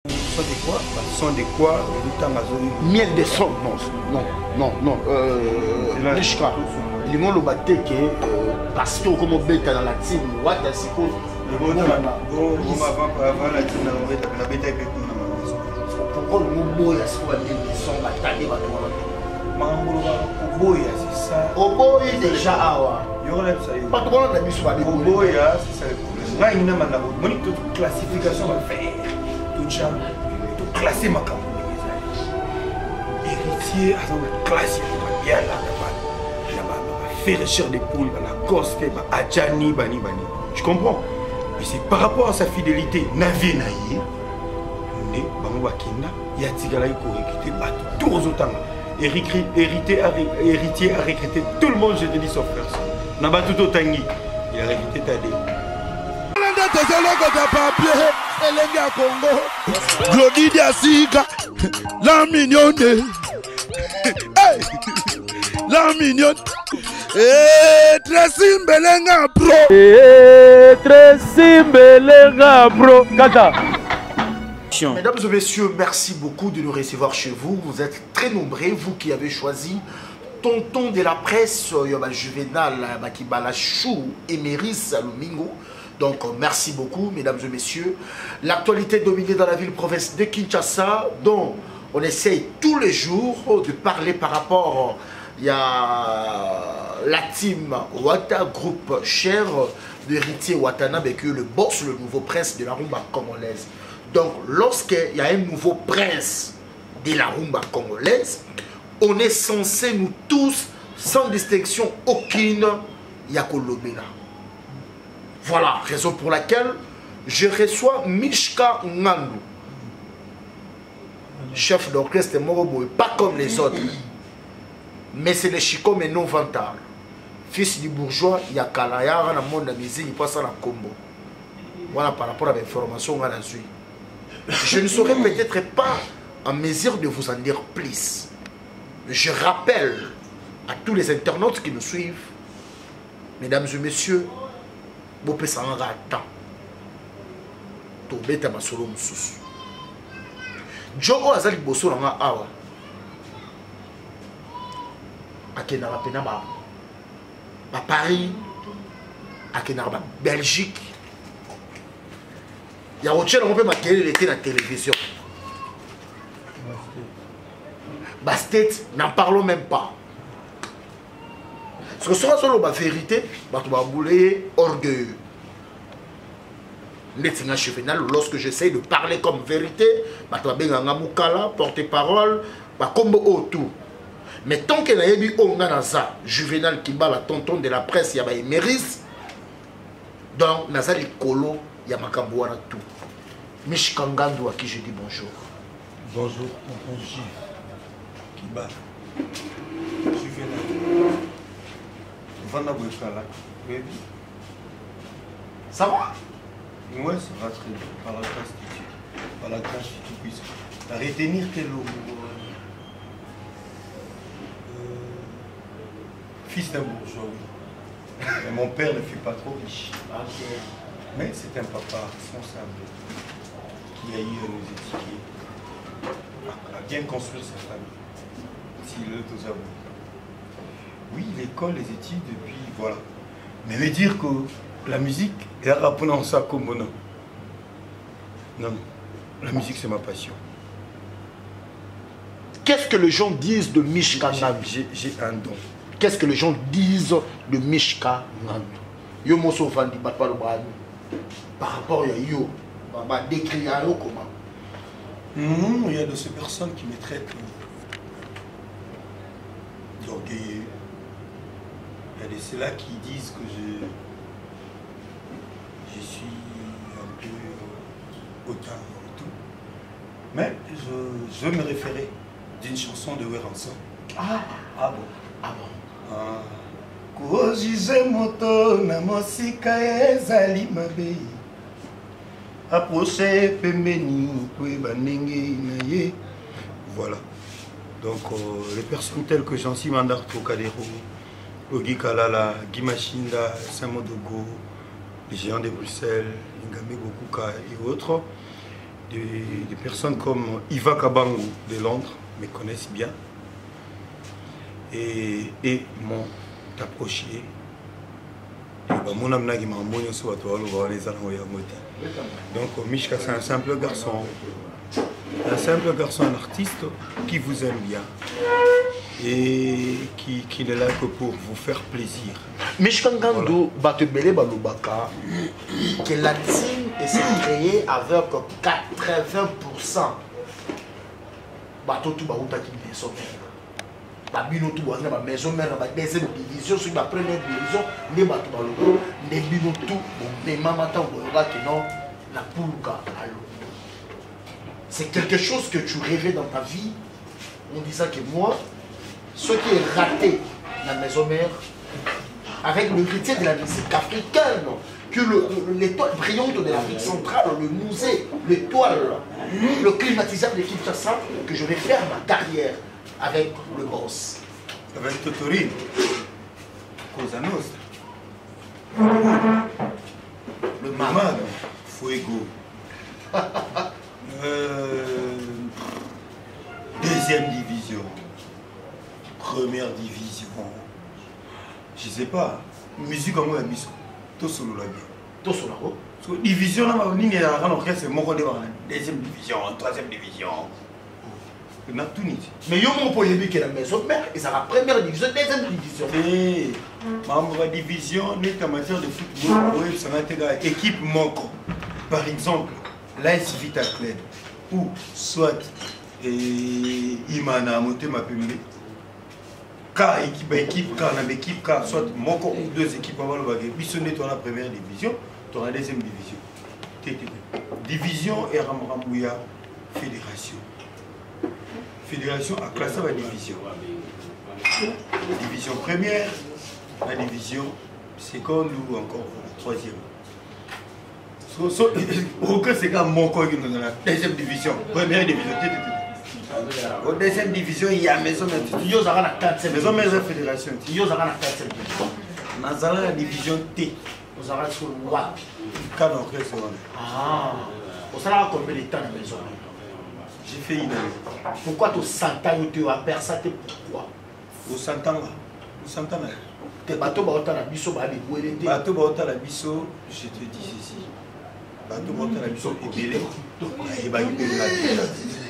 Son de quoi? Son de quoi? Miel de son. Non. Mishka. Ils m'ont le battu que parce que comme on bête dans la team, Wata Siko. Pourquoi le mot boya c'est quoi miel de son? Batali Oboya, c'est ça. Oboya déjà awa. Pas tout le monde a mis sur la Oboya, c'est ça le problème. Là, il y a une classification à faire. Tout ça, tout classer ma campagne. Héritier, classe, il y a là, faire cher des poules, la coste, Adjani, Bani. Tu comprends? Et c'est par rapport à sa fidélité, Navi Naïe, il y a Tigala qui a recruté tous les autres. Héritier a recruté tout le monde, je te dis, sauf personne. Naba tout au Tanguy, il a recruté Tadé. Glody Diasiga, la mignonne, la mignonne, Tracy Mbelenga bro, Kata. Mesdames et messieurs, merci beaucoup de nous recevoir chez vous. Vous êtes très nombreux, vous qui avez choisi Tonton de la presse, Juvenal, Bakibala Chou, Emeris, Lumingo. Donc, merci beaucoup, mesdames et messieurs. L'actualité dominée dans la ville-province de Kinshasa, dont on essaye tous les jours de parler par rapport à la team Wata, groupe cher de Héritier Watana, avec le boss, le nouveau prince de la rumba congolaise. Donc, lorsqu'il y a un nouveau prince de la rumba congolaise, on est censé, nous tous, sans distinction aucune, Yakolobena. Voilà, raison pour laquelle je reçois Mishka Ngandu, chef d'orchestre Morobo, pas comme les autres, mais c'est le Chico Meno Vantard, fils du bourgeois Yakalaya, dans le monde de la musique, il passe à la combo. Voilà par rapport à l'information qu'on a là-dessus. Je ne serai peut-être pas en mesure de vous en dire plus. Je rappelle à tous les internautes qui nous suivent, mesdames et messieurs, vous pouvez s'en rendre à temps. Tobeta masolo mususu. Jogo azali boso nga awa. Akena rapena ba Paris, akena ba Belgique. Ya rochela on peut maquiller l'été la télévision. Bastet, n'en parlons même pas. Ce que sera solo la vérité, tu vas bouler orgueilleux. Lorsque j'essaie de parler comme vérité, tu vas bien en porte-parole, comme autour. Mais tant qu'il y a eu Onganaza, Juvenal qui bat la tonton de la presse, il y a Emeris, donc Naza Likolo, il y a Makambouana tout. Mishka Ngandu à qui je dis bonjour. Bonjour, tonton J. Qui bat Juvenal. Ça va? Oui, ça va très bien. Par la grâce de Dieu. Par la grâce du Tout-Puissant. À retenir que le fils d'un bourgeois, oui. Mais mon père ne fut pas trop riche. Mais c'est un papa responsable qui a eu à nous éduquer, à bien construire sa famille. S'il est aux abonnés. Oui, l'école, les études, et puis voilà. Mais me dire que la musique, et à ça comme non. Non, la musique c'est ma passion. Qu'est-ce que les gens disent de Mishka Ngandu? J'ai un don. Qu'est-ce que les gens disent de Mishka Ngandu? Yo moso vandi batwa lo brani. Par rapport à yo, va décrire comment? Il y a de ces personnes qui me traitent d'orgueilleux. Il y a de ceux-là qui disent que je suis un peu hautain et tout. Mais je veux me référer d'une chanson de Weranson. Ah bon? Ah bon? Kojize moto na mosika ezali mabe. Approcher pembeni kweba ndenge na ye. Voilà. Donc les personnes telles que Jean-Cy Mandar Trocadéro, Ogi Kalala, Guy Machinda, Saint-Modogo, les géants de Bruxelles, Ngame Bokuka et autres, des personnes comme Iva Kabango de Londres me connaissent bien et m'ont approché. Donc Mishka c'est un simple garçon, un artiste qui vous aime bien et qui n'est là que pour vous faire plaisir. Mishka Ngando Batebele Balobaka, que la team s'est créée avec 80%. Bateau tout baouta qui maison mère. Babino tout baouta ma maison mère ma deuxième division sur ma première division les bateaux baloko les bino tout mais maman tant boyoga que non la poulka allo. C'est quelque chose que tu rêvais dans ta vie. On dit ça que moi, ce qui est raté dans la maison mère avec le héritier de la musique africaine, que l'étoile brillante de l'Afrique centrale, le musée, l'étoile, le climatiseur de Kinshasa, que je vais faire ma carrière avec le boss. Avec Totori, Cosa Nostra, le Maman, Fuego, deuxième division, première division, je sais pas, musique comme la mission, tout solo la bien. Tout solo la bien. Division, c'est mon deuxième division, troisième division. On a tout mis. Mais yo mon point que la maison mère et ça la première division, deuxième division. Et ma division n'est en matière de football, ça m'a été équipe Moko. Par exemple, l'AS Vita Club ou soit Imana Moté Mapembe. Car équipe, car on a équipe, car soit Moko ou deux équipes avant le baguette. Puis on est dans la première division, dans la deuxième division. Division et Ramrambouya Fédération. Fédération a classé la division. Division première, la division seconde ou encore la troisième. Aucun c'est comme mon corps qui est dans la deuxième division. Première division. Au deuxième division, il y a maison Yo zara na 4e maison maison fédération. Yo zara na 4e division. Nazala la division T. Yo zara sur WAP. Quand on reste Ah. Au salaire combien de temps dans la maison? j'ai fait une année. Pourquoi tu s'entends tu as perçu pourquoi? Au Santan là. Au Santan là. Tes bateaux baota la biso ba biboué te. Bateau baota la biso, je te dis ceci. Bateau baota la biso est belé.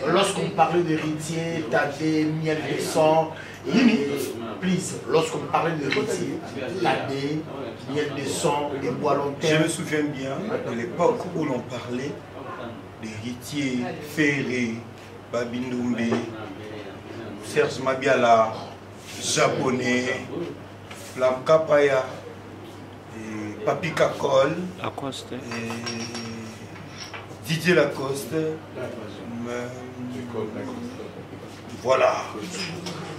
Lorsqu'on parlait d'héritier, Tadé, miel de sang, please, lorsqu'on parlait d'héritier, Tadé, miel de sang, et bois longtemps. Je me souviens bien de l'époque où l'on parlait d'héritier, Ferré, Babindoumbe, Serge Mabiala, Japonais, Flam Kapaya, Papi Kakol, Didier Lacoste. Voilà.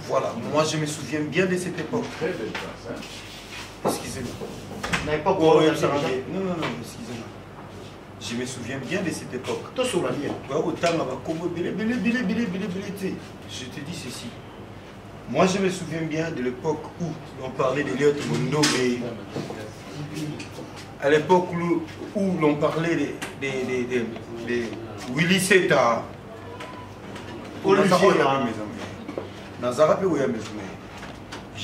Voilà. Moi, je me souviens bien de cette époque. Excusez-moi. Vous n'avez pas Non, non, excusez-moi. Je me souviens bien de cette époque. Tout sur la vie. Je te dis ceci. Moi, je me souviens bien de l'époque où on parlait de Léo Nobé. À l'époque où l'on parlait de Willy Seta. Je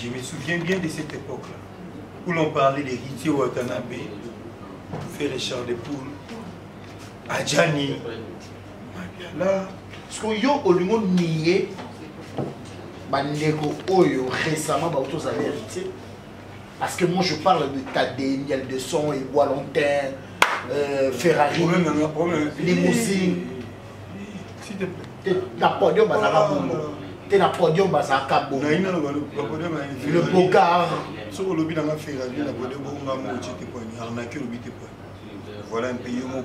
me souviens bien de cette époque-là, où l'on parlait des héritiers Watanabe, faire les chars de poule, Adjani, Mabiala. Parce que yo olingo nié, bandeko oyo récemment ba autos avaient hérité. Parce que moi je parle de Tadé, miel de son, et bois longtemps, Ferrari, limousine. S'il te plaît. Na podium bazaka bongo. T'es na podium bazaka bongo. Le Bogard. Voilà un pays où on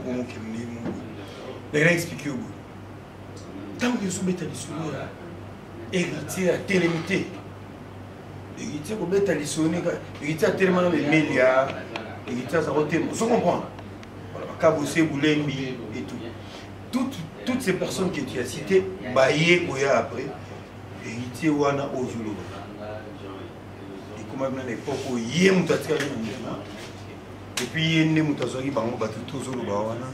peut expliquer au bout. Tant que je suis héritier à télémité. Héritier au bête à l'issonner, héritier à tellement de médias, héritier à Zaroté. Vous comprenez? Voilà, Kabossé, Boulembi et tout. Toutes ces personnes que tu as citées, Baye, Goya après, héritier Wana Ozulu. Et comme à l'époque où il y a un et puis il y a un Moutazori, Bango, Batuto Zulu, Bawana.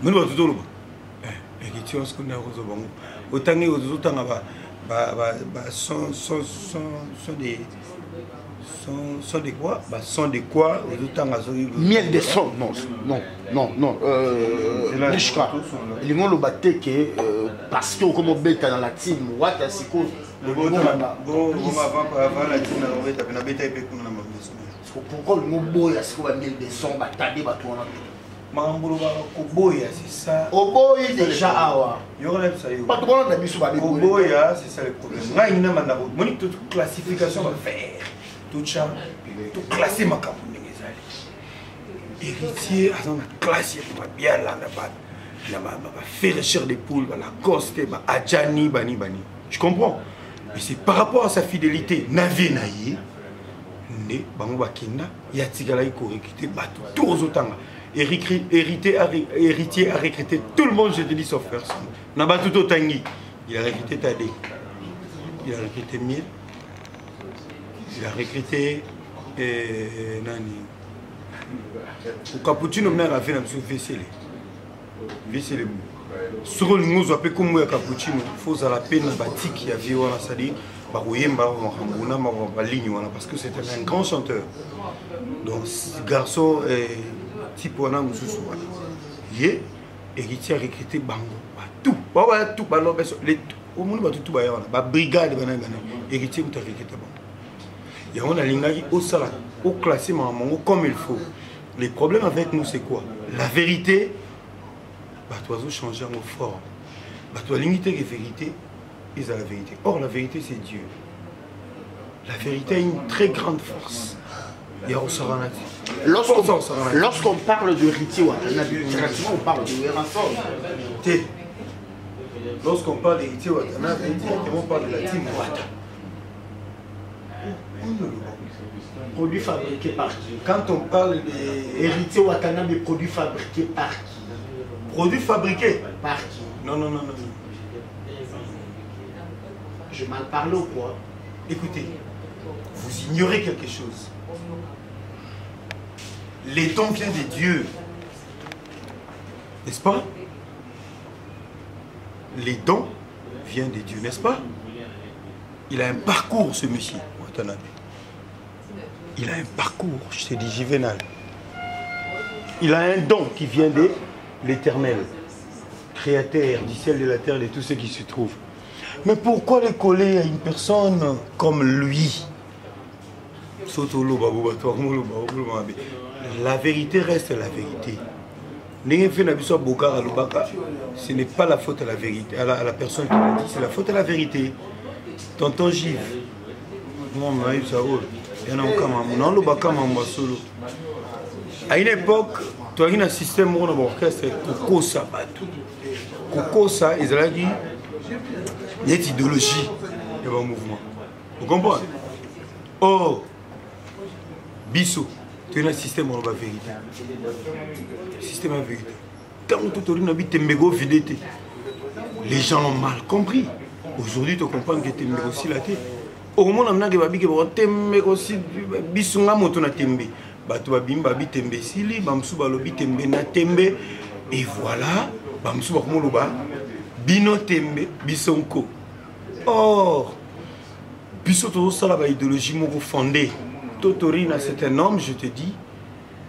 Nous, Batuto, héritier on se connaît aux bango autant que aux autres sont des quoi sont des quoi aux autres miel de son non Nishka ils vont le battre que parce que comme bêta dans la team wata siko pourquoi le mot boya c'est quoi miel de son batade batouana Mangambolo Koboya, c'est ça. Oboya déjà awa. Yorolem ça yo. Pas de problème d'amis sur Koboya, c'est ça le problème. Là il n'a pas d'abord. Monique toute classification va faire. Tout ça, tout classé ma campagne les héritier, à son classe il pas bien là là-bas. Il va faire les chairs des poules, la coste, Adjani, bani. Je comprends. Mais c'est par rapport à sa fidélité. Navé naïe. Ne bango bakina, yatigala iko recruter bateau tous aux autant. Héritier a recruté tout le monde, je te dis, sauf personne. Nabatuto Tanguy, il a recruté Tadé. Il a recruté Miel. Il a recruté Nani. Au Cappuccino, on a fait un Vessele. Vessele. Sur le nous appelle comme moi Cappuccino, il faut à la peine bâtir qui a vu, c'est-à-dire, parce que c'était un grand chanteur. Donc, ce garçon type on a héritier a recruté bango tout au monde tout brigade héritier a recruté bango et on a l'ingagi au sala au classement comme il faut. Les problèmes avec nous c'est quoi? La vérité tu dois changer en fort, tu dois limiter les vérités et la vérité. Or la vérité c'est Dieu. La vérité a une très grande force. Lorsqu'on parle de Riti Watanabe, on parle de Werason. Lorsqu'on parle de Riti Watanabe, on parle de la team Wata. Produits fabriqués par qui? Quand on parle de Riti Watanabe, produits fabriqués par qui? Produits fabriqués par qui? Non. Je mal parle ou quoi? Écoutez, vous ignorez quelque chose. Les dons viennent de Dieu. N'est-ce pas? Les dons viennent de Dieu, n'est-ce pas? Il a un parcours, ce monsieur, Watanabe. Il a un parcours, je te dis, Juvenal. Il a un don qui vient de l'Éternel, créateur du ciel, de la terre, de tout ce qui se trouve. Mais pourquoi le coller à une personne comme lui? La vérité reste la vérité. Ce n'est pas la faute à la vérité, à la personne qui l'a dit, c'est la faute à la vérité. Tonton Gilles, à une époque, tu as un système d'orchestre, Kokosa, ils ont dit, il y a une idéologie de mon mouvement. Vous comprenez? Oh, Bissot, tu as un système de vérité. Système de vérité. Quand tu as les gens ont mal compris. Aujourd'hui, tu comprends que tu as aussi la tête. Au moment où tu as aussi et voilà, Bino Tembe, Bisonko. Or, Bissot ça la idéologie fondée. Totorina, c'est un homme, je te dis,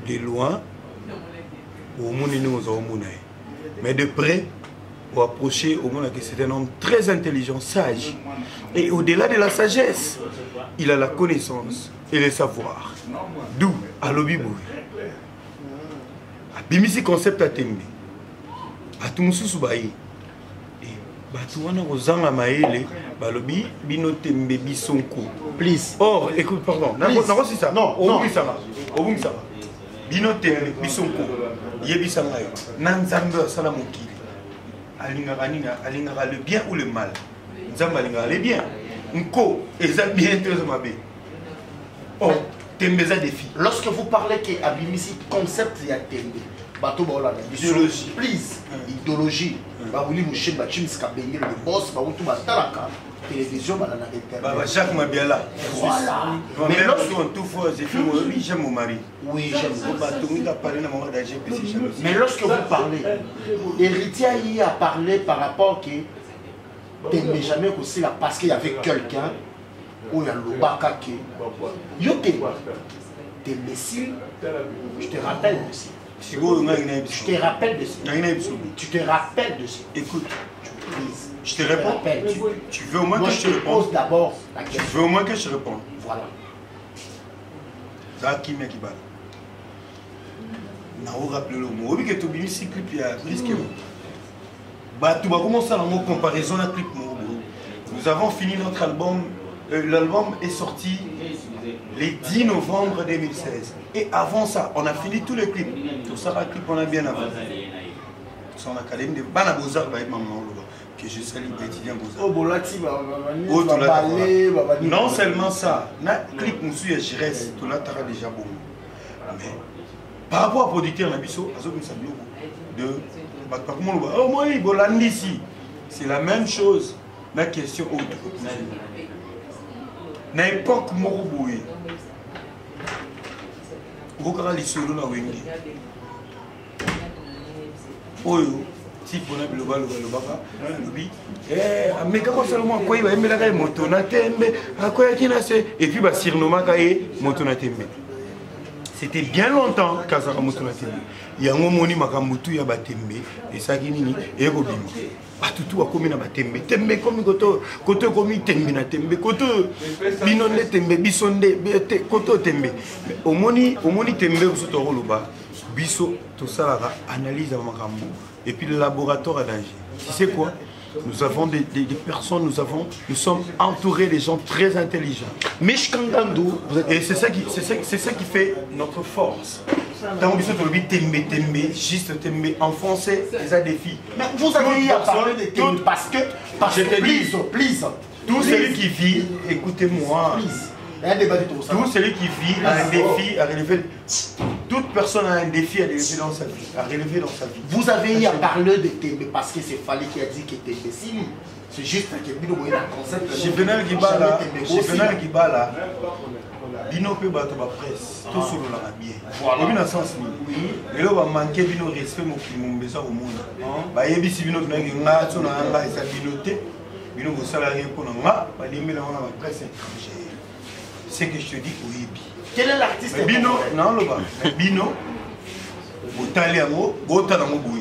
de loin, mais de près, pour approcher au monde, c'est un homme très intelligent, sage. Et au-delà de la sagesse, il a la connaissance et le savoir. D'où, à l'Obibou, à Bimisi concept à Tembe, à Tumusu Baye. Please. Or, écoute, pardon. Non, c'est ça. Non, au bout ça va. Bino Tembe, Bisonko. Yebisanga. Nanzambe, Salamokili. Alingara le bien ou le mal. Nzamba alingara le bien. Nko, eza bien, très mabé. Or, Tembe za défi. Lorsque vous parlez que Abimisi concept, il y a Tembe. bato baolanda idéologie please idéologie babuli mosheni bachimiska bengele le boss bakutu batalaka télévision balanda internet Jacques Mabiala voilà mais lorsque tout fois j'ai fait oui j'aime mon mari oui j'aime bato il a parlé dans mon d'AGPC mais lorsque vous parlez héritier y a parlé par rapport que Tembe jamais aussi là parce qu'il y avait quelqu'un où il y a le baka qui yote Tembécile, je te rappelle de ça. Je te rappelle de ça. Tu te rappelles de ça. Écoute, je te réponds. Tu veux au moins que je te réponde. Pose d'abord la question. Tu veux au moins que je te réponde. Voilà. Ça qui m'a qui bat. N'a pas rappelé le mot. Oui que tu as mis ce clip il y a risque. Bah tu vas commencer à la comparaison à clip. Nous avons fini notre album. L'album est sorti le 10 novembre 2016. Et avant ça, on a fini tous les clips. Tout ça, les clips, on a bien avant. Son académie de Bana Bozar va être maman. Que je salue l'étudiant Bozar. Non seulement ça, le clip nous suit, je reste. Tout là, tu as déjà bon. Mais par rapport à producteur Nabiso, c'est la même chose. La question autre. Na époque moko boye okokaka lisolo na wenge oyo tipo na biloba lobaka lobi ameka kosala mwa akoyi bayemelaka ye moto na tembe akoyaki na se et puis basirnomaka ye moto na tembe. C'était bien longtemps kazaka moto na tembe yango moni makambo tu ya batembe esaki nini ekobima batutu akomi na batembe tembe komi koto komi tembe na tembe koto binonde tembe bisonde koto tembe omoni tembe biso tokoloba biso tosalaka analyse ya makambo et puis le laboratoire à danger. Tu sais quoi? Nous avons des personnes, nous sommes entourés de gens très intelligents. Et c'est ça qui fait notre force. Tant que tembe, juste tembe, en français, les a des filles. Mais vous avez à parler de tembe parce que please. Tout celui qui vit, écoutez-moi. Tout celui qui vit a un défi à relever. Toute personne a un défi à relever dans sa vie. Vous avez à parler de tembe parce que c'est Fallait qui a dit que tembe si. C'est juste que Bino Boy a concept. Juvenal Gibala, Bino peut battre la presse. Tout sur la bien. Voilà. Dans le sens où il va manquer Bino respect mon besoin au monde. Bah il y a des Bino qui n'ont pas de binoté. Bino vous salarié pour nous. Bah il y a la presse étrangère. C'est que je te dis oui. Quel est l'artiste? Bino, non le bas. Bino,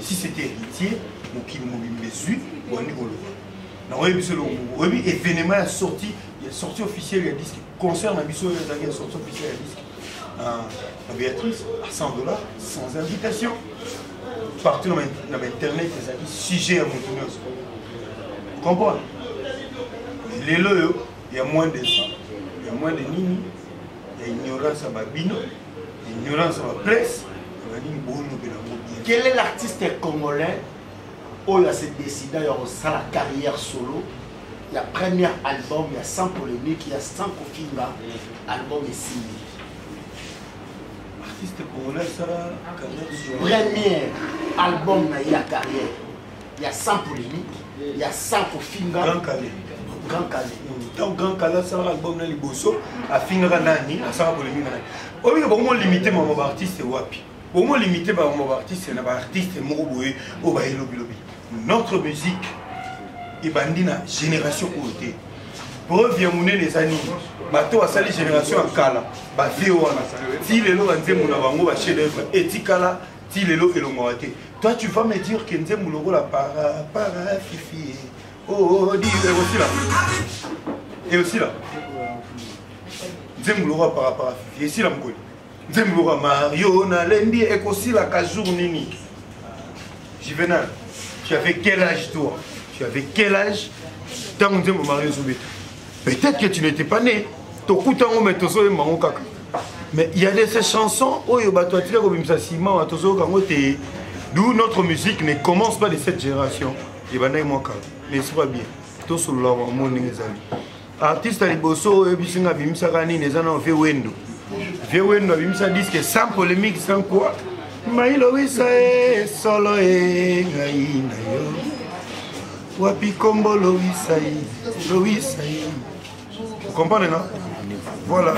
si c'était héritier, événement est sorti, il y a sorti officiel, il y a disque concert, il y a sorti officiel, il y a disque à Béatrice à $100 sans invitation. Partout dans internet, il y a sujet à Montenegro. Vous comprenez? Les lots, il y a moins de ça, il y a moins de nini, il y a ignorance à Babino, ignorance à la presse. Quel est l'artiste congolais où il s'est décidé de faire la carrière solo? Il y a premier album, il y a 100 polémiques, il y a 100 kofinga, album est signé. Artiste congolais, ça la carrière solo. Premier album, il y a carrière. Il y a 100 polémiques, il y a 100 kofinga. Grand Calais. Grand Calais. Donc Grand Calais, ça l'album dans les bossos, à finira nani, à 100 polémiques. Au lieu de limiter mon artiste, wapi. Au moins limité par mon artiste, c'est un artiste Moroboé au Baïlobi. Notre musique est bandie dans la génération côté. Preuve vient mouner les années. Bateau a sali génération en Kala. Baféo si les lots en Zemounabango va chez l'œuvre. Et Tikala, si les lots et le moité. Toi, tu vas me dire que Nzemoulogo la para fifi. Oh, dis, et aussi là. Et aussi là. Nzemoulogo para fifi. Et si là, m'koui. Zemboura Mario, Nalendi, et aussi la Kajour Nini. Juvenal, tu avais quel âge toi? Tu avais quel âge? Tant que Mario Zoubet. Peut-être que tu n'étais pas né. Mais il y a de ces chansons où d'où notre musique ne commence pas de cette génération. Mais c'est pas bien. Tout sur le monde. Artiste à Liboso, Bisinga Bimsarani, les années ont fait Wendo. Vieux Wendo, Bimsa disent que sans polémique, sans quoi, Mailo Wisae, solo e ngai na yo. Wapi kombo Loïsaï. Vous comprenez, non? Voilà.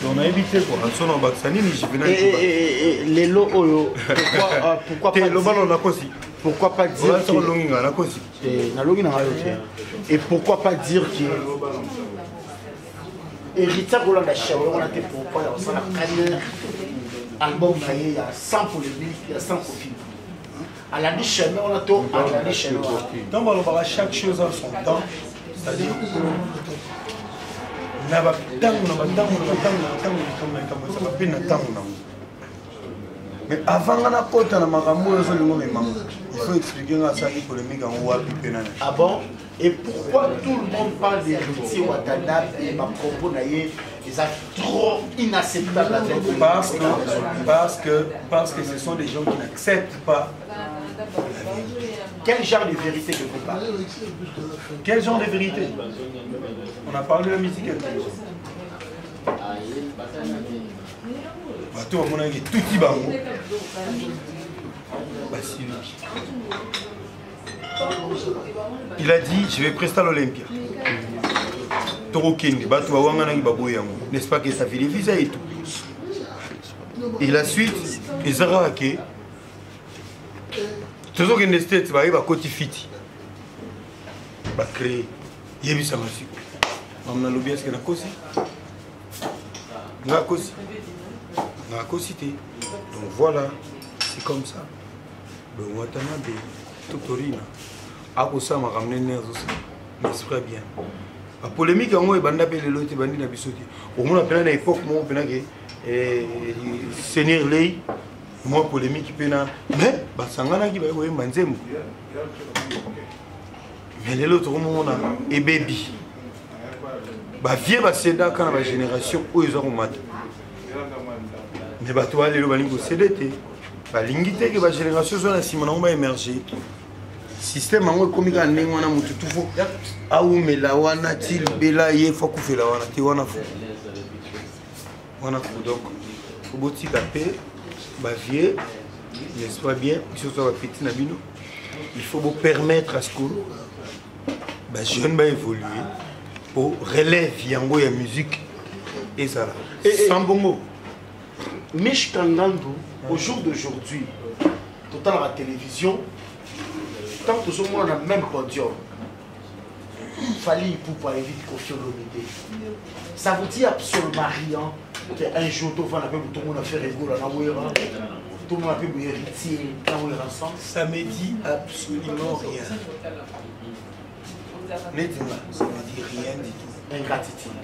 On a évité quoi. Son en Baksani, je venais. Et les lots Oyo. Pourquoi pas dire? Pourquoi pas dire et pourquoi pas dire que Héritier Roland Chaoué, on a été pourquoi il y a un album il y a 100 polémiques, il y a 100 profils. À la niche, on a tout à la niche. Donc on va chaque chose en son temps, c'est-à-dire mais avant on a porté na makambo zo lingo mais il faut expliquer à ça polémique en wapi penana. Ah bon? Et pourquoi tout le monde parle d'Héritier Watanabe et ma propos naïe, ils sont trop inacceptables avec parce que ce sont des gens qui n'acceptent pas. Quel genre de vérité que vous parlez? Quel genre de vérité? On a parlé de la musique intelligente. Il a dit je vais prester à l'Olympia. N'est-ce pas que ça fait les visas et tout. Et la suite, ils ont raqué. Toujours que les States va côté fiti. Va créer. Il y a eu ça aussi. On a lobby à ce qu'on a cosé. On a cosé. On a cosité. Donc voilà, c'est comme ça. Le Watanabe, tout orina. A pour ça, m'a ramené nerfs aussi. Mais c'est très bien. La polémique, on est bandé les lotis, bandé na bisoti. Au moins, à l'époque, moi, on que Seigneur Lei, moi, polémique, pena. Mais, bah, sangana qui va y manzem. Mais les autres, on a et baby. Bah, vieux, bah, c'est là quand la génération où ils ont maté. Mais bah, toi, les lobalingo, c'est l'été. Bah, l'ingité que la génération soit la simon, on va émerger. Système en comme il a né on a monté tout faux. Ah où mais la wana til bela il faut qu'on fait la wana ti wana fou. Wana fou donc au boti capé bah vieux n'est-ce pas bien que ce soit petit nabino. Il faut vous permettre à ce que bah jeune va évoluer pour relève yango ya musique et ça sans bongo. Mich Kangandu au jour d'aujourd'hui total à la télévision. Tant que tout le monde a le même podium, il fallait pour éviter qu'on fasse l'honnêteté. Ça vous dit absolument rien qu'un jour, tout le monde a fait rigoler dans la Ouéra, tout le monde a fait héritier dans la Ouéra ensemble. Ça me dit absolument rien. Nettement, ça me dit rien du tout. Ingratitude.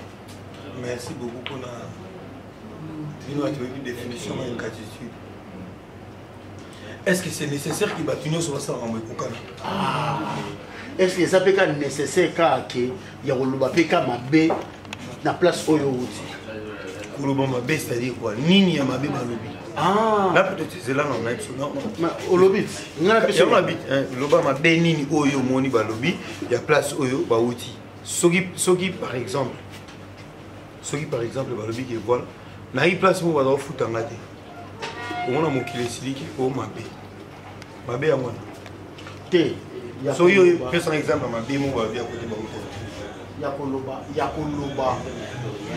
Merci beaucoup pour une définition d'ingratitude. Est-ce que c'est nécessaire qu'il bâtisse sur ça en Mekokana? Est-ce que ça peut être nécessaire qu'il y a un mabé na place Oyouti? Koulouba mabé, c'est-à-dire quoi? Nini ya mabé malobi. Là peut-être c'est là on a dit non. Olobit. Il y a mabé, loba mabé nini oyo moni balobi, il y a place oyo ba outi. Sogi par exemple balobi qui voilà. Na y place mo ba futa ngate. On a mon qui est pour mabé. Mabé à moi. Té. So yo prends un exemple mabé mo ba via côté ba outi.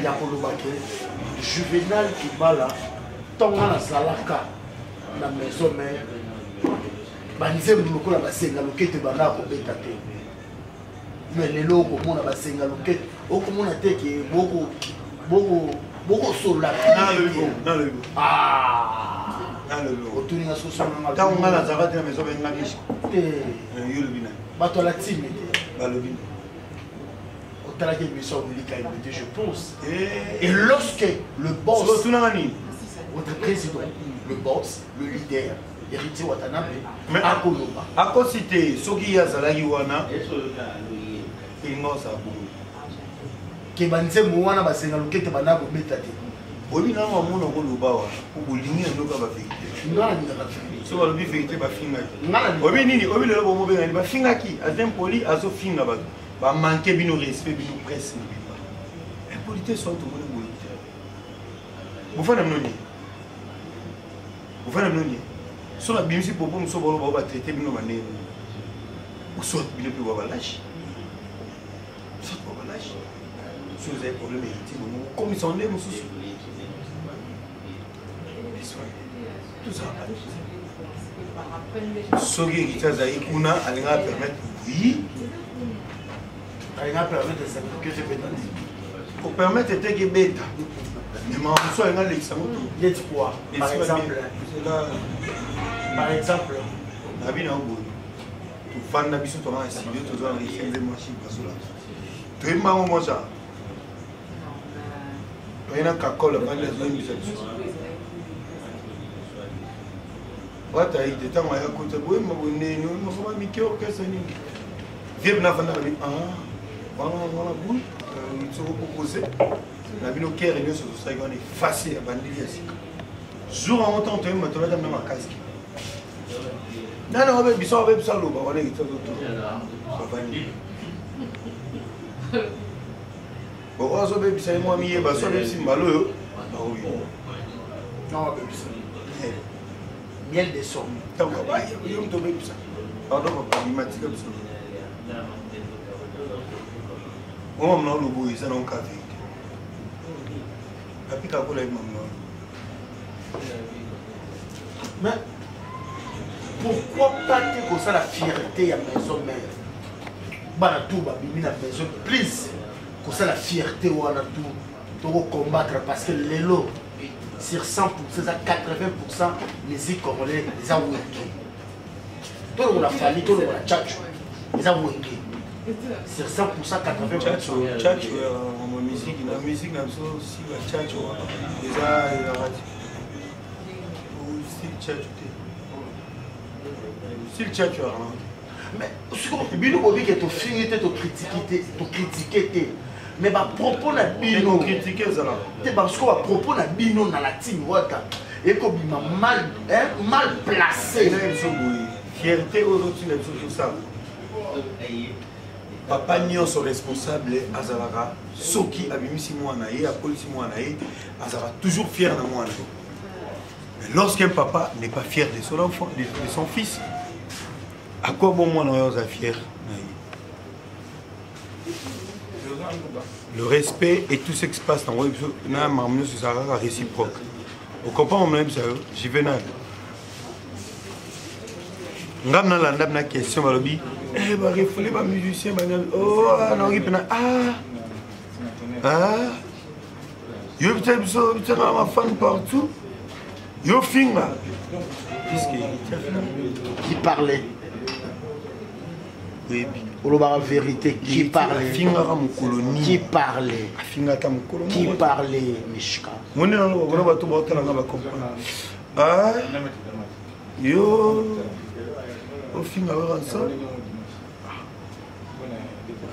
Yakoloba que Juvenal Kibala tonga na salaka na maison mais banze muloko na basenga lokete bana ko beta te. Mais les loko mona basenga lokete okomona te ke boko sola dans le autour na soso na ta on a zakati na maison benga bishi yo le bina bato la timide ba le bina otala ke biso milika imité je pense et lorsque le boss votre président le boss le leader Héritier Watanabe akoloba akosité soki ya zalaki wana ingo sa bon ke banze mwana basenga lokete bana ko beta te obi na mona ko lubawa ko bolingi ndoka ba vérité ngala ni ka so ba lobi vérité ba finga ngala obi nini obi le bo mo be ngani ba finga ki azem poli azo finga ba manquer bino respect bino presse impolité soit tout monde vous faites un noni Vous voyez, sur la bimisi pour vous, on va traiter de manière. Ou soit, il peut y avoir lâche. Soit, il va lâche. Si vous avez un problème, comme ils sont nés, vous souciez. Tout ça. Ce qui est Kuna, elle va permettre, oui. Elle va permettre de s'appliquer ce bêta. Pour permettre de faire bêta. Mais moi, je suis un l'examen. Dites quoi? Par exemple. Par exemple. La vie n'a pas beau. Tu fais un abisso, tu as un studio, tu as un risque de machine. Tu es maman, moi, ça. Tu as un cacole, tu as un abisso. What I did, I could have been my name, no, my cure, Cassaning. Vietnam, voilà, good, it's all proposé. La vie au Caire et sur ce Saigon est facile à bandir. Jour en temps, tu es maintenant dans ma casque. Non, mais ils sont avec ça, on est tout autour. Bon, on se fait ça, moi, mi, bah, ça, c'est malheureux. Non, miel des sons. Pardon, papa, il m'a dit comme ça. Moi, je suis le bout, ça n'a pas de papi, tu as dit mais pourquoi pas que ça la fierté à la maison mère? Bah, tout, bah, la maison, please. Que ça la fierté ou à tout, pour combattre parce que les lots. Sur 100%, c'est à 80% les Congolais, les Awéké. Tout le monde a fallu, tout le monde a tchatch, les Awéké. Sur 100%, 80%. Tchatch, en musique, la musique, aussi, la tchatch, les si le tchatch, mais ce que tu dis que tu finis, tu critiques. Mais ma propos na bino critiquer ça là. Parce que ma propos na bino na la team waka et que bima mal placé. Fierté aux autres tout ça. Papa nyonso responsable azalaka soki abimisi mwana ye apolisi mwana ye azalaka toujours fier de mwana. Mais lorsqu'un papa n'est pas fier de son enfant, de son fils, à quoi bon mwana oza fier? Le respect et tout ce qui se passe dans le web, c'est réciproque. Vous comprenez, j'y vais. Je vais une question. Je vais un musicien. Oh, non, il y a il y a fan partout. Il y a qui parlait. Oui. La vérité, qui parlait. Qui parlait. Qui parlait, Mishka. Ah, yo, au film ensemble.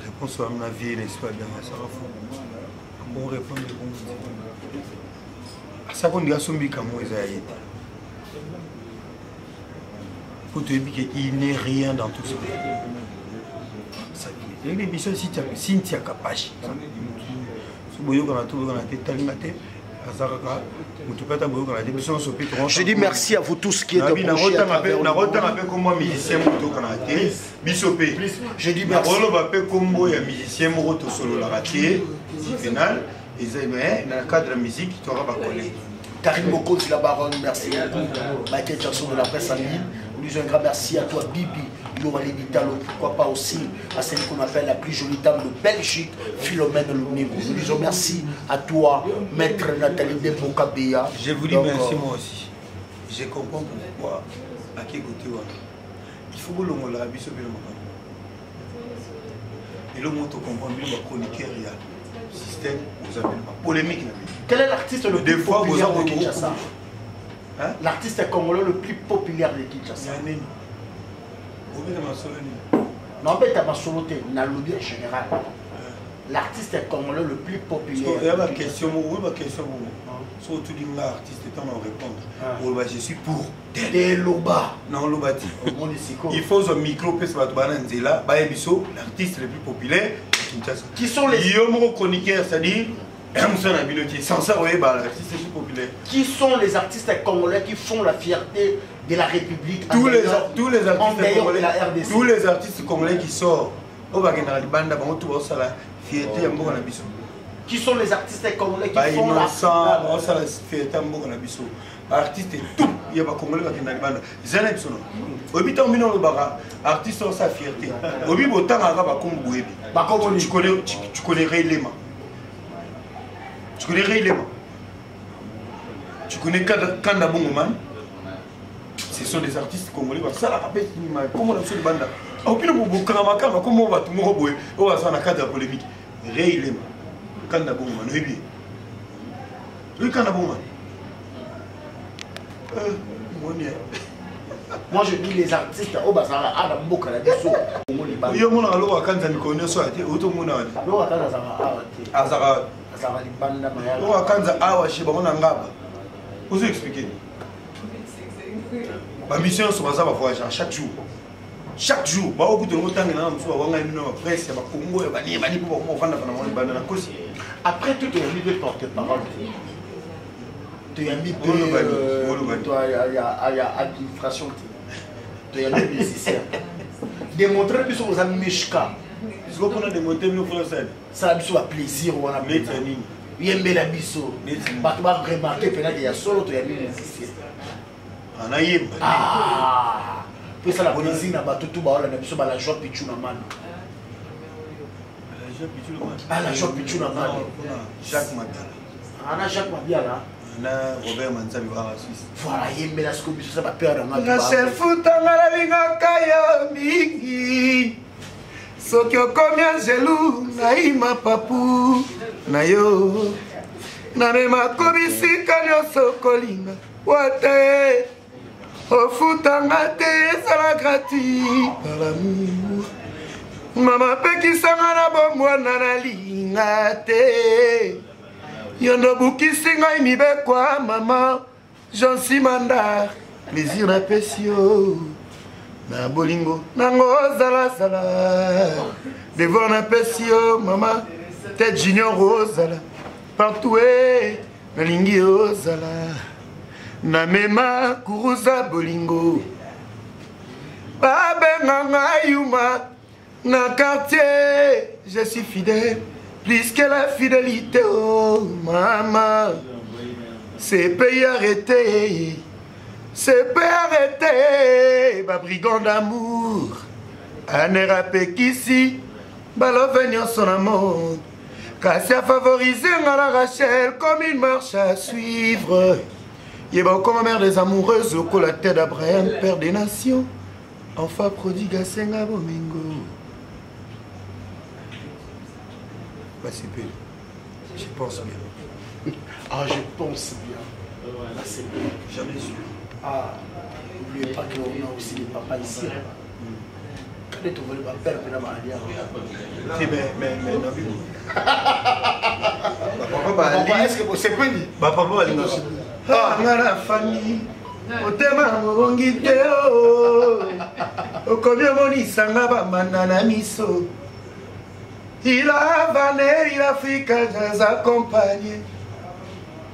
Réponse à ma vie, l'espoir de ça. Bon répondre, bon. À ça qu'on dit à son bic à moi, pour te dire qu'il n'est rien dans tout ça. Cynthia Kapachi. Je dis merci à vous tous qui êtes approchés à travers le monde. Je dis merci. Karim Moko de la Baronne, merci beaucoup. Michael Jackson de la presse en ligne. Nous disons un grand merci à toi, Bibi. Lorali Vitalo, pourquoi pas aussi à celle qu'on appelle la plus jolie dame de Belgique, Philomène Lumego. Nous disons merci à toi, maître Nathalie Dembokabea. Je vous dis merci moi aussi. Je comprends pourquoi à quel côté il faut que l'on l'a vu sur le moment. Et le monde comprend bien le chroniqueur, il y a système aux amis polémique. Quel est l'artiste le plus populaire de Kinshasa? L'artiste congolais le plus populaire de Kinshasa? Non, mais tu as ma soloté, dans le lobby en général. L'artiste congolais le plus populaire. Il y a ma question, surtout l'artiste étant à répondre. Je suis pour Deloba. Non, Lobati. Il faut un micro, l'artiste le plus populaire. Qui sont les chroniqueurs, c'est-à-dire Sans ça, oui, l'artiste est populaire. Qui sont les artistes congolais qui font la fierté de la République? Tous les artistes congolais, de la RDC. tous les artistes congolais qui sortent, au Bagenda Banda, la fierté à Mboka Nabiso. Qui sont les artistes congolais qui Bah, font la fierté à Mboka Nabiso. Artiste et tout, il y a pas congolais qui sont banda. Zéna Bisono. Obi tant mino le bara, artiste ont sa fierté. Obi botan aga ba kombo boyebi. Ba kombo tu connais Ray Lema. Tu connais Ray Lema. Tu connais Kanda Bongoman. Ce sont des artistes congolais. Ça la rappelle comment on a fait le banda. Au pire pour Karamaka, comment on va tout le monde on va faire un cadre polémique. Ray Lema. Kanda Bongoman, oui bien. Oui Kanda Bongoman. Moi je dis les artistes au bazar à la Mboka Nabiso. Yo mona alo Kanza Mikono so ati auto mona ati. Alo Kanza Zara Azara. Azara libanda mayala. Lo Kanza awa shiba mona ngaba. Vous expliquer. Ma mission sur ça va voyager chaque jour. Chaque jour, ba okuto ngotanga na mso wa ngai no presse ba Congo ba ni bani pour mo fanda na mo banda na kosi. Après tout est venu de porter parole. Tu as mis il y a administration. Tu as mis musicien. Démontrer plus aux amis Mishka. Est-ce qu'on a démontré nos français? Ça a plus un plaisir ou on a mis. Il y a mis la biso. Tu vas remarquer qu'il y a solo, tu as mis musicien. Ah! Puis ça la bonne na bato tout ba la biso ba la joie pichu na man. La joie pichu na man. Jacques Matala. Ana Jacques Mabiala. Robert Manzabi à Suisse. Voilà, il me la scope ça va perdre ma na chef futanga la binga kayo mingi. Soki okomi angelu na ima papu na yo. Na mema komisika nyonso kolinga. Wate ofutanga te sala gratuit par l'amour. Mama pekisanga na bomwana na linga te. Yondo bukisi ngai mibekwa mama Jansi Manda plaisir na pesio na bolingo nango zala zala devant na pesio mama tête junior ozala partout na lingi ozala na mema kuruza bolingo babenga ngai yuma na quartier je suis fidèle. Plus que la fidélité, oh maman, c'est pays arrêté, c'est pays arrêté, ma brigand d'amour, un érapé qu'ici, balovenir son amour, cassé à favoriser à la Rachel comme une marche à suivre. Yéba comme mère des amoureuses, au col la tête d'Abraham, père des nations, enfant prodigue à Senga Bomingo. Je pense bien. Ah, je pense bien. Là, c'est bien. Jamais sûr. Ah, n'oubliez pas qu'on a aussi des papas ici. Quand est-ce que vous voulez père de la maladie? Mais non, papa, est-ce que c'est pas dit? Papa va aller dans ah, la famille. Otema mongi teo. Okomyo moni sanga ba manana miso. Il a vané, il a Africa, nous accompagné.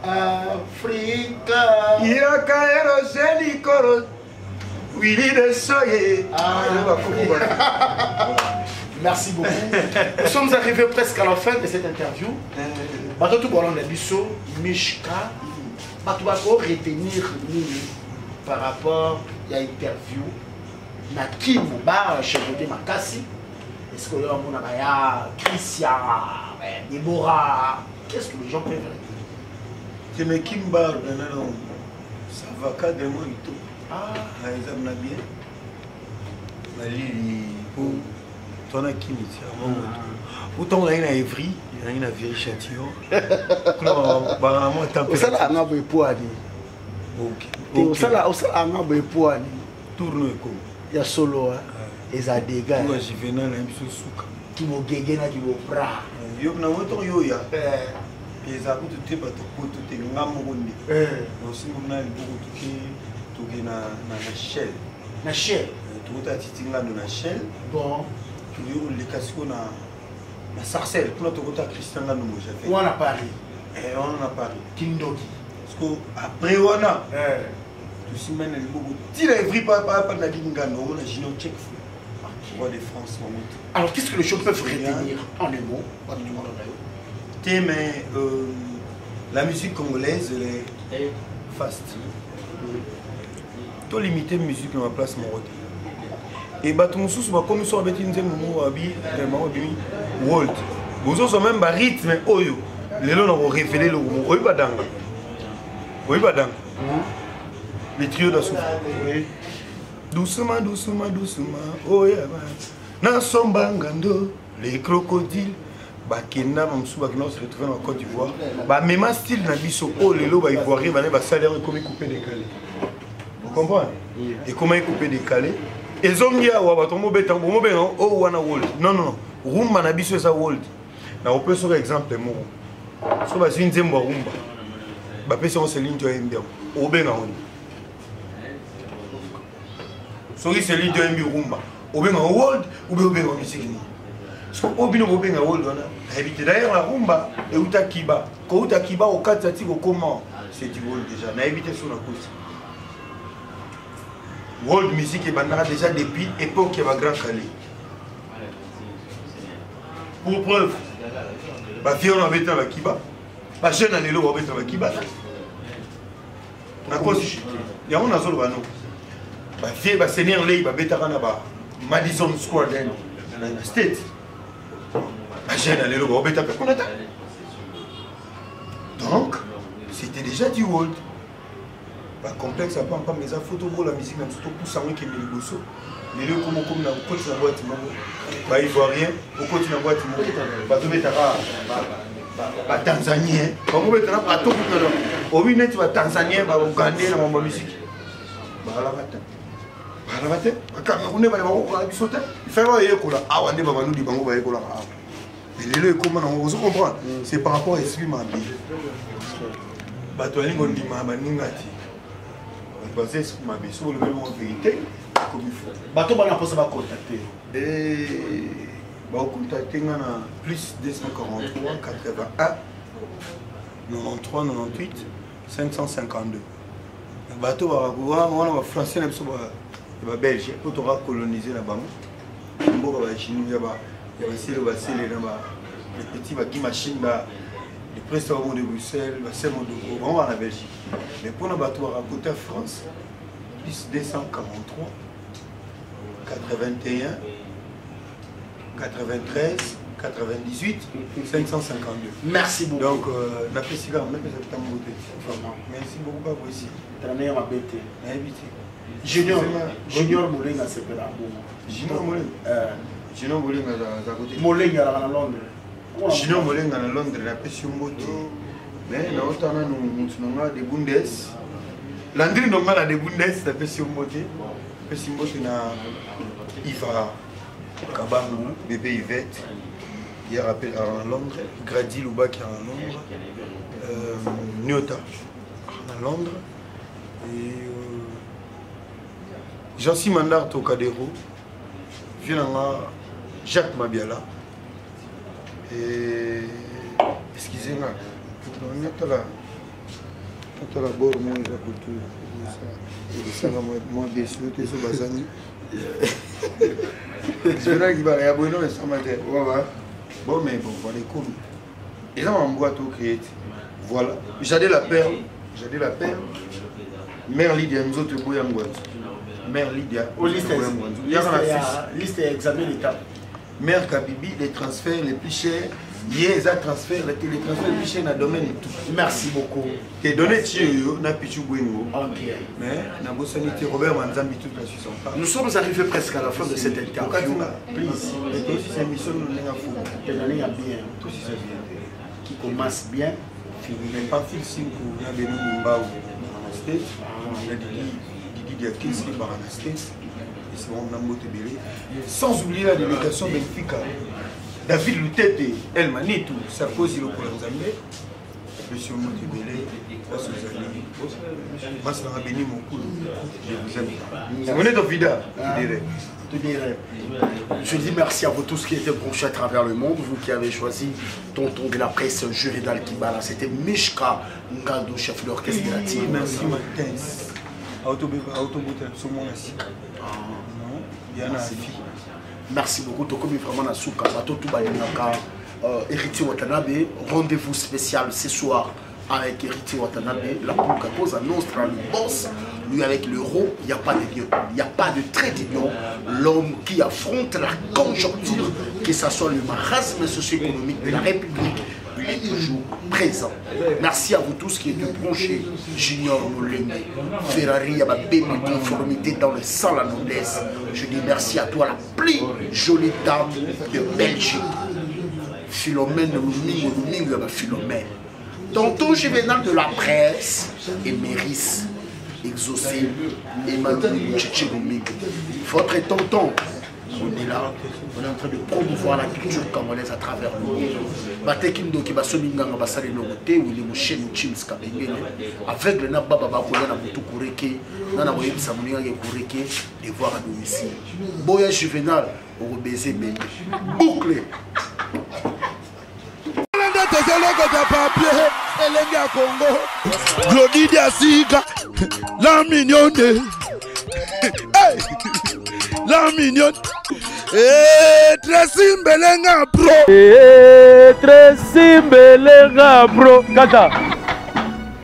Africa. Il a Kaero, Génie, Koro, Willy de Soye. Merci beaucoup. Nous sommes arrivés presque à la fin de cette interview. Tout le monde a dit Mishka. Tu vas retenir par rapport à l'interview. Nakim Bar, chef de Makassi. Est-ce que l'on a Christian, Déborah, qu'est-ce que les gens préfèrent? C'est mes Kimbar, ça va cadre moi et tout. Ah, ils aiment bien. Pour ton Kim, autant on a une à Évry, il y a une à Viry-Châtillon. Au salaire, on a besoin de poids. Au salaire, on a besoin de poids. Tourne comme. Il y a solo. Les a dégâts. Moi, je venais à l'impression qui vont gagner qui vont bras. Yo na moto yo ya. Les a tout te ba to te ngamundi. Aussi on a beaucoup to na shell. Na shell. Tout ta titinga na shell. Bon. Tu yo le casco na sarcelle. Pour to kota Christian là no mo j'ai fait. On a parlé. Et on en a parlé. Kindoki. Parce qu'après, on a. Tout ce même beaucoup. Si la vie pas la Lingano, on a Gino Tchèque. Roi de France. Alors, qu'est-ce que les gens peuvent retenir en un mot? Mais la musique congolaise, elle est fast. Tout limité musique dans ma place, mon côté. Et bateau mon sous, comme nous sommes avec une world. Vous avez même un rythme, oyo. Les gens ont révélé le mot. Oui, badang. Oui, badang. Les trios d'assouf. Doucement, doucement, doucement. Oh, yeah, man. Nasombangando, les crocodiles. Bakena, Mamsou, Bakena, on se retrouve en Côte d'Ivoire. Même style, Nabiso, oh, les lots, Ivoiriens, va salaire comme couper décalé. Vous comprenez? Et comment couper décalé? Et Zongia, ou Abatomo Betan, oh, Wana World. Non, non, Rumba, Nabiso, c'est ça, World. On peut sur exemple, moi. So ba sin zembo rumba. Ba pesa on Céline Dion mbia. Obenga on. So ki Céline Dion mbia rumba. Obenga world ou obenga musique ni. So obino obenga world on a évité d'ailleurs la rumba et uta kiba. Ko uta kiba au 4 tati ko comment c'est du world déjà. Na évité sur la côte. World musique et bandara déjà depuis époque va grand Calais. Pour preuve ba fille on avait été à Kiba, ba jeune à l'élo on avait été à Kiba. Na cause il y a on a zolo bano. Ba fille ba seigneur lei ba betara na ba Madison Square Garden na state. Ba jeune à l'élo on avait été à Konata. Donc c'était déjà du world. Ba complexe à pas mes photos pour la musique même surtout pour ça qui est miligoso. Les deux comme na côté na boîte mo ba ivoirien au côté na boîte mo ba to betara ba tanzanien ba ko betara ba to kutalo o wi net ba tanzanien ba ugandais na mambo musique ba la bate ba camerounais ba ko la bisota il fait ba yekola awa ne ba banudi bango ba yekola awa mais les deux comment on se comprend c'est par rapport à esprit mabi ba to lingo ndima ba ningati ba c'est esprit mabi sur le même vérité comme il faut. Bateau va contacter. Et va contacter plus 243 81 93 98 552. Le bateau va français va belge pour te coloniser là-bas. Il y a les petits machines les prestataires de Bruxelles, on va en Belgique. Mais pour le bateau à côté France, plus 243 81 93 98 552. Merci beaucoup. Donc, la précision, merci beaucoup à vous ici. Junior Molenga, c'est pas là. Junior Molenga. Junior Molenga, à côté. Molenga à Londres. Junior Molenga à Londres, la pression moto. Mais nous avons des Bundes. Landry nous a des Bundes, la pression moto. Pression moto na Iva Kabangu, bébé Yvette. Il y a rappel à Londres. Grady Louba qui est à Londres. Nyota à Londres. Et Jean-Cy Mandar Tokadero. Viens Jacques Mabiala. Et excusez-moi. On a la bord moi la culture. Ça va moi déçu que ce bazani. Je vais qui va y avoir non ça m'a dit. Bon mais bon voilà cool. Et là on voit tout créer. Voilà. J'adore la perle. Mère Lydia nous autres boyangouat. Mère Lydia. Liste examen l'étape. Mère Kabibi, les transferts les plus chers. Yes, à transfert, les transferts les plus chers dans le domaine et tout. Merci beaucoup. T'es donné Thierry, n'a Pichu Gwengo. Ok. Mais, n'a pas sanité Robert Manzambi toute la Suisse en parle. Nous sommes arrivés presque à la fin de cette interview. Please. Et toi aussi, c'est une mission de l'année à fou. De l'année à bien. Toi aussi, c'est bien. Qui commence bien. Mais pas fixing pour la Bénin Mumba ou Bananasté. Il y a Didi Diakis qui est Bananasté. Et c'est bon, on a moté belé. Sans oublier la délégation Benfica. David Loutete, El Manitou, Sarkozy le Zambé, Monsieur Montebele, Mas béni mon coup, je vous aime. On est dans Vida, je dirais. Je dis merci à vous tous qui étaient branchés à travers le monde, vous qui avez choisi Tonton de la presse, Juridal Kibala. C'était Mishka Ngado, chef de l'orchestre de la team. Merci Martins. Merci beaucoup. Tokomi vraiment na souka. Bato tout bayenaka. Héritier Watanabe. Rendez-vous spécial ce soir avec Héritier Watanabe. La Pouka Cosa Nostra, le boss. Lui avec l'euro, il n'y a pas de lieu. Il n'y a pas de trait d'union. L'homme qui affronte la conjoncture, que ce soit le marasme socio-économique de la République, il est toujours présent. Merci à vous tous qui êtes branchés. Junior Molende, Ferrari, à ma belle conformité dans le sang, la noblesse. Je dis merci à toi, la plus jolie dame de Belgique. Philomène Lumingo, Philomène. Tonton Juvénal de la presse et Méris. Exaucé, Emmanuel Tchétchégoumig. Votre tonton, on est là, on est en train de promouvoir la culture camerounaise à travers le monde. Batekindo qui va se minganga basale nogoté ou les mouchés ou chims kabengele. Avec le nababa bakoya na butu kureke, nana boye bisamuninga ke kureke, devoir à domicile. Boya Juvénal, au baiser bébé. Bouclé. Elenga Congo, Glody Diasika, la mignonne, hey, la mignonne, Tracy Mbelenga Pro, Tracy Mbelenga Pro, Kata.